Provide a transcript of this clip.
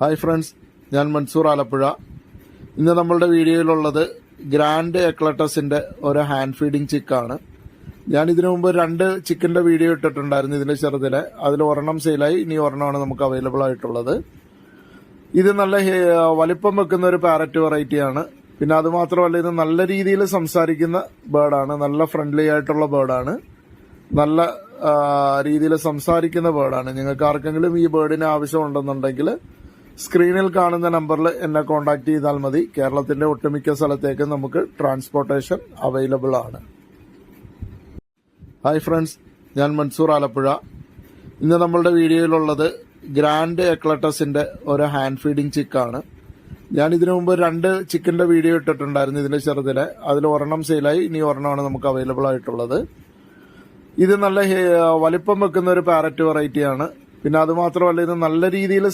Hi friends, ഞാൻ മൻസൂർ ആലപ്പുഴ. ഇന്ന് നമ്മളുടെ വീഡിയോയിലുള്ളത് ഗ്രാൻഡ് എക്ലട്ടസിന്റെ ഒരു ഹാൻഡ് ഫീഡിംഗ് ചിക്കാണ്. ഞാൻ ഇതിനു മുമ്പ് 2 ചിക്കന്റെ വീഡിയോ ഇട്ടിട്ടുണ്ടായിരുന്നു. ഇതിന്റെ ചെറുതിലെ അതിൽ ഒരെണ്ണം സെയിലായി, ഇനി ഒരെണ്ണമാണ് നമുക്ക് അവൈലബിൾ ആയിട്ടുള്ളത്. ഇത് നല്ല വലിപ്പം വെക്കുന്ന ഒരു പാരറ്റ് വെറൈറ്റിയാണ്. പിന്നെ അതുമാത്രമല്ല, ഇത് നല്ല രീതിയിൽ സംസാരിക്കുന്ന ബേർഡാണ്. നല്ല ഫ്രണ്ട്ലി ആയിട്ടുള്ള ബേർഡാണ്. നല്ല രീതിയിൽ സംസാരിക്കുന്ന ബേർഡാണ്. നിങ്ങൾക്ക് ആർക്കെങ്കിലും ഈ ബേർഡിന് ആവശ്യമുണ്ടെന്നുണ്ടെങ്കിൽ സ്ക്രീനിൽ കാണുന്ന നമ്പറിൽ എന്നെ കോൺടാക്ട് ചെയ്താൽ മതി. കേരളത്തിന്റെ ഒട്ടുമിക്ക സ്ഥലത്തേക്ക് നമുക്ക് ട്രാൻസ്പോർട്ടേഷൻ അവൈലബിൾ ആണ്. ഹായ് ഫ്രണ്ട്സ്, ഞാൻ മൻസൂർ ആലപ്പുഴ. ഇന്ന് നമ്മളുടെ വീഡിയോയിലുള്ളത് ഗ്രാൻഡ് എക്ലട്ടസിന്റെ ഒരു ഹാൻഡ് ഫീഡിംഗ് ചിക്കാണ്. ഞാൻ ഇതിനു മുമ്പ് 2 ചിക്കന്റെ വീഡിയോ ഇട്ടിട്ടുണ്ടായിരുന്നു. ഇതിന്റെ ചെറുതിലെ അതിൽ ഒരെണ്ണം സെയിലായി, ഇനി ഒരെണ്ണമാണ് നമുക്ക് അവൈലബിൾ ആയിട്ടുള്ളത്. ഇത് നല്ല വലിപ്പം വെക്കുന്ന ഒരു പാരറ്റ് വെറൈറ്റിയാണ്. പിന്നെ അതുമാത്രമല്ല, ഇത് നല്ല രീതിയിൽ